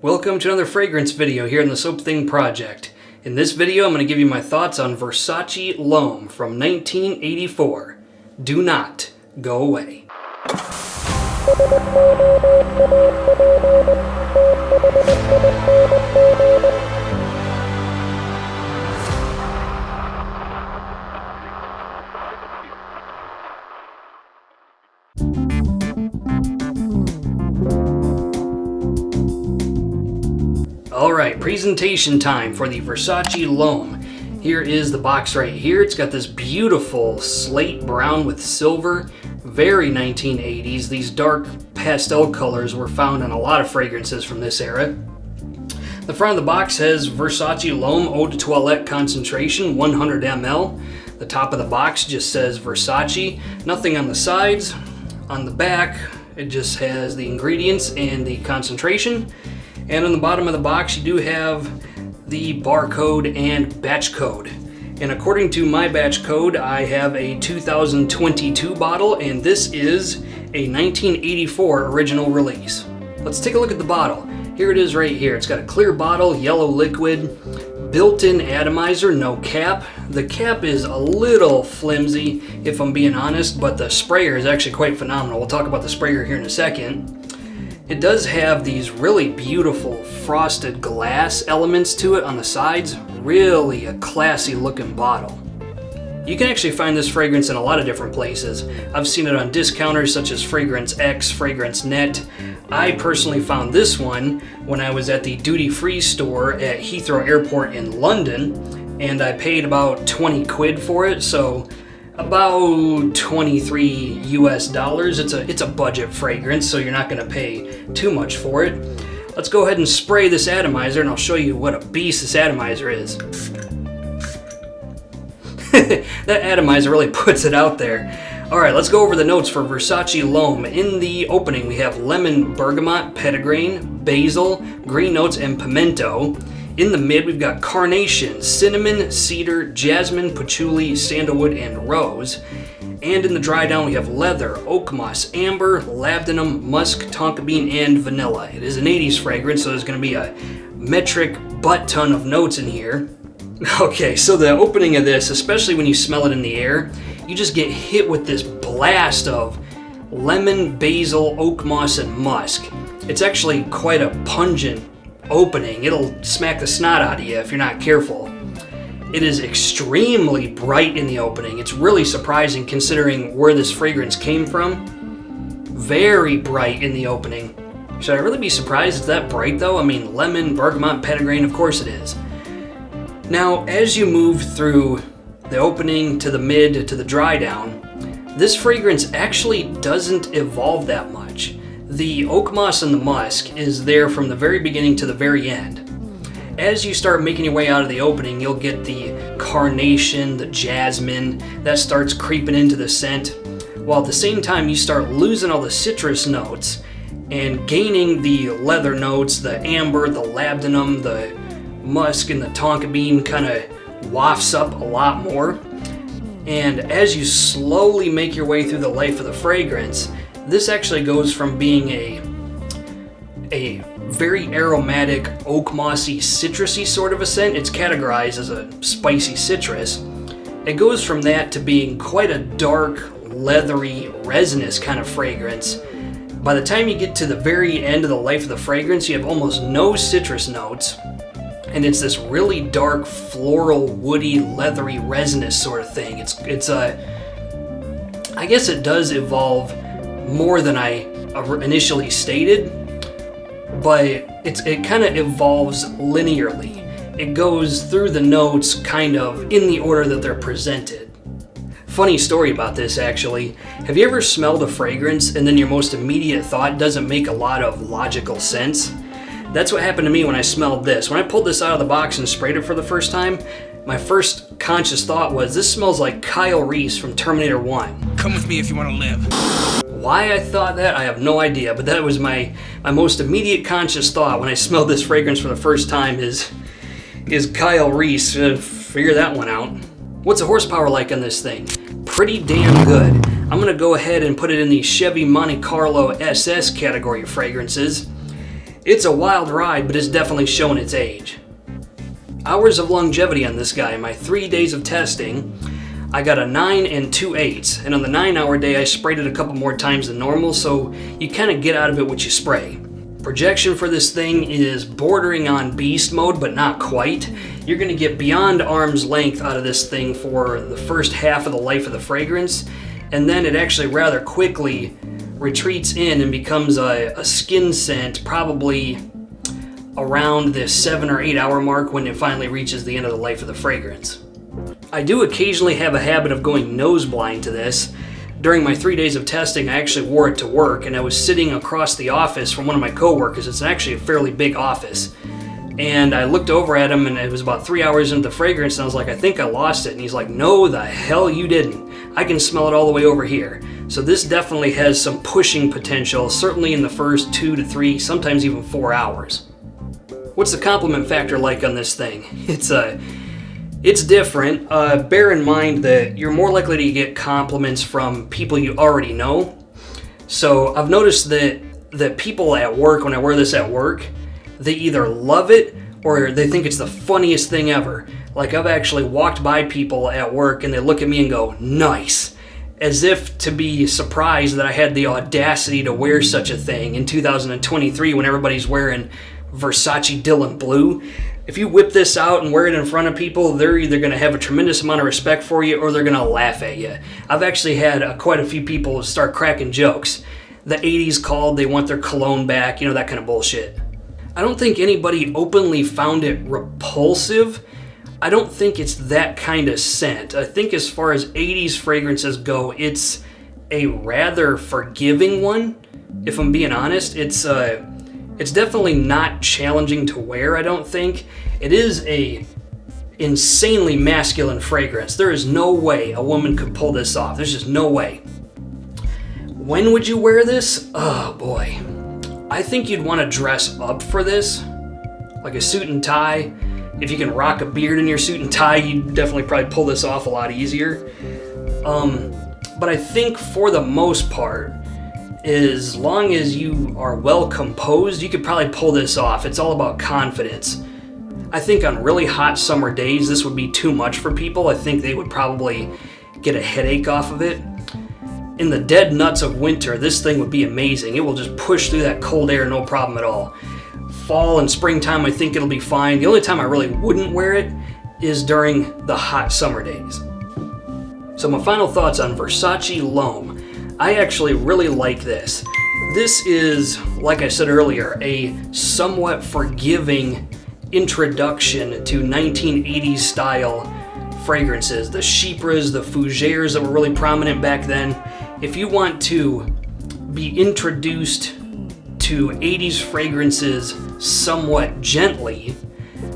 Welcome to another fragrance video here in the Soap Thing Project. In this video, I'm going to give you my thoughts on Versace L'Homme from 1984. Do not go away. Alright, presentation time for the Versace L'Homme. Here is the box right here. It's got this beautiful slate brown with silver, very 1980s. These dark pastel colors were found in a lot of fragrances from this era. The front of the box has Versace L'Homme Eau de Toilette concentration, 100 ml. The top of the box just says Versace. Nothing on the sides. On the back, it just has the ingredients and the concentration. And on the bottom of the box, you do have the barcode and batch code. And according to my batch code, I have a 2022 bottle, and this is a 1984 original release. Let's take a look at the bottle. Here it is right here. It's got a clear bottle, yellow liquid, built-in atomizer, no cap. The cap is a little flimsy, if I'm being honest, but the sprayer is actually quite phenomenal. We'll talk about the sprayer here in a second. It does have these really beautiful frosted glass elements to it on the sides. Really a classy looking bottle. You can actually find this fragrance in a lot of different places. I've seen it on discounters such as Fragrance X, Fragrance Net. I personally found this one when I was at the duty-free store at Heathrow Airport in London, and I paid about 20 quid for it, so about 23 US dollars. It's a budget fragrance, so you're not going to pay too much for it. Let's go ahead and spray this atomizer, and I'll show you what a beast this atomizer is. That atomizer really puts it out there. Alright, let's go over the notes for Versace L'Homme. In the opening, we have lemon, bergamot, petitgrain, basil, green notes, and pimento. In the mid, we've got carnation, cinnamon, cedar, jasmine, patchouli, sandalwood, and rose. And in the dry down, we have leather, oak moss, amber, labdanum, musk, tonka bean, and vanilla. It is an 80s fragrance, so there's going to be a metric butt ton of notes in here. Okay, so the opening of this, especially when you smell it in the air, you just get hit with this blast of lemon, basil, oak moss, and musk. It's actually quite a pungent opening. It'll smack the snot out of you if you're not careful. It is extremely bright in the opening. It's really surprising considering where this fragrance came from. Very bright in the opening. Should I really be surprised it's that bright though? I mean, lemon, bergamot, petitgrain, of course it is. Now, as you move through the opening to the mid to the dry down, this fragrance actually doesn't evolve that much. The oak moss and the musk is there from the very beginning to the very end. As you start making your way out of the opening, you'll get the carnation, the jasmine, that starts creeping into the scent, while at the same time you start losing all the citrus notes and gaining the leather notes, the amber, the labdanum, the musk, and the tonka bean kind of wafts up a lot more. And as you slowly make your way through the life of the fragrance, this actually goes from being a very aromatic, oak mossy, citrusy sort of a scent. It's categorized as a spicy citrus. It goes from that to being quite a dark, leathery, resinous kind of fragrance. By the time you get to the very end of the life of the fragrance, you have almost no citrus notes, and it's this really dark, floral, woody, leathery, resinous sort of thing. I guess it does evolve more than I initially stated, but it kind of evolves linearly. It goes through the notes kind of in the order that they're presented. Funny story about this, actually. Have you ever smelled a fragrance and then your most immediate thought doesn't make a lot of logical sense? That's what happened to me when I smelled this. When I pulled this out of the box and sprayed it for the first time, my first conscious thought was, this smells like Kyle Reese from Terminator 1. Come with me if you want to live. Why I thought that, I have no idea, but that was my most immediate conscious thought when I smelled this fragrance for the first time is Kyle Reese. Figure that one out. What's the horsepower like on this thing? Pretty damn good. I'm going to go ahead and put it in the Chevy Monte Carlo SS category of fragrances. It's a wild ride, but it's definitely shown its age. Hours of longevity on this guy. My 3 days of testing, I got a 9 and 2/8, and on the 9-hour day I sprayed it a couple more times than normal, so you kind of get out of it what you spray. Projection for this thing is bordering on beast mode, but not quite. You're going to get beyond arm's length out of this thing for the first half of the life of the fragrance, and then it actually rather quickly retreats in and becomes a skin scent probably around the 7 or 8 hour mark when it finally reaches the end of the life of the fragrance. I do occasionally have a habit of going nose blind to this. During my 3 days of testing, I actually wore it to work, and I was sitting across the office from one of my coworkers. It's actually a fairly big office. And I looked over at him, and it was about 3 hours into the fragrance, and I was like, I think I lost it. And he's like, no, the hell you didn't. I can smell it all the way over here. So this definitely has some pushing potential, certainly in the first 2 to 3, sometimes even 4 hours. What's the compliment factor like on this thing? It's different. Bear in mind that you're more likely to get compliments from people you already know. So I've noticed that people at work, when I wear this at work, they either love it or they think it's the funniest thing ever. Like, I've actually walked by people at work and they look at me and go, nice, as if to be surprised that I had the audacity to wear such a thing in 2023 when everybody's wearing Versace Dylan Blue. If you whip this out and wear it in front of people, they're either going to have a tremendous amount of respect for you or they're going to laugh at you. I've actually had quite a few people start cracking jokes. The 80s called, they want their cologne back, that kind of bullshit. I don't think anybody openly found it repulsive. I don't think it's that kind of scent. I think as far as 80s fragrances go, it's a rather forgiving one. If I'm being honest, it's definitely not challenging to wear, I don't think. It is a insanely masculine fragrance. There is no way a woman could pull this off. There's just no way. When would you wear this? Oh boy. I think you'd want to dress up for this, like a suit and tie. If you can rock a beard in your suit and tie, you'd definitely probably pull this off a lot easier. But I think for the most part, as long as you are well composed, you could probably pull this off. It's all about confidence. I think on really hot summer days, this would be too much for people. I think they would probably get a headache off of it. In the dead nuts of winter, this thing would be amazing. It will just push through that cold air, no problem at all. Fall and springtime, I think it'll be fine. The only time I really wouldn't wear it is during the hot summer days. So my final thoughts on Versace L'Homme. I actually really like this. This is, like I said earlier, a somewhat forgiving introduction to 1980s style fragrances. The Chypres, the Fougères that were really prominent back then. If you want to be introduced to 80s fragrances somewhat gently,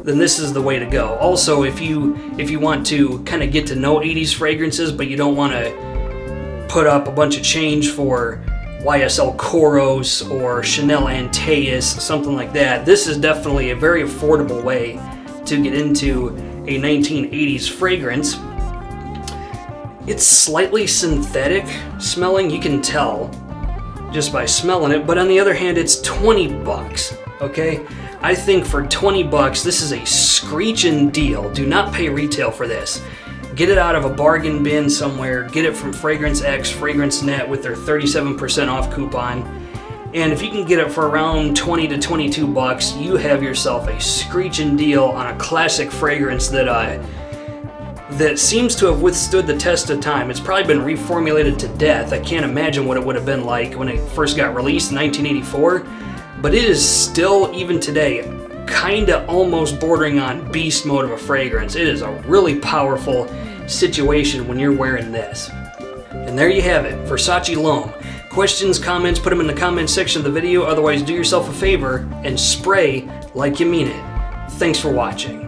then this is the way to go. Also, if you want to kind of get to know 80s fragrances, but you don't want to put up a bunch of change for YSL Koros or Chanel Antaeus, something like that, this is definitely a very affordable way to get into a 1980s fragrance. It's slightly synthetic smelling, you can tell just by smelling it, but on the other hand, it's 20 bucks, okay? I think for 20 bucks, this is a screeching deal. Do not pay retail for this. Get it out of a bargain bin somewhere. Get it from Fragrance X, Fragrance Net with their 37% off coupon. And if you can get it for around 20 to 22 bucks, you have yourself a screeching deal on a classic fragrance that seems to have withstood the test of time. It's probably been reformulated to death. I can't imagine what it would have been like when it first got released in 1984. But it is still, even today, kinda almost bordering on beast mode of a fragrance. It is a really powerful situation when you're wearing this. And there you have it, Versace L'Homme. Questions, comments, put them in the comments section of the video. Otherwise, do yourself a favor and spray like you mean it. Thanks for watching.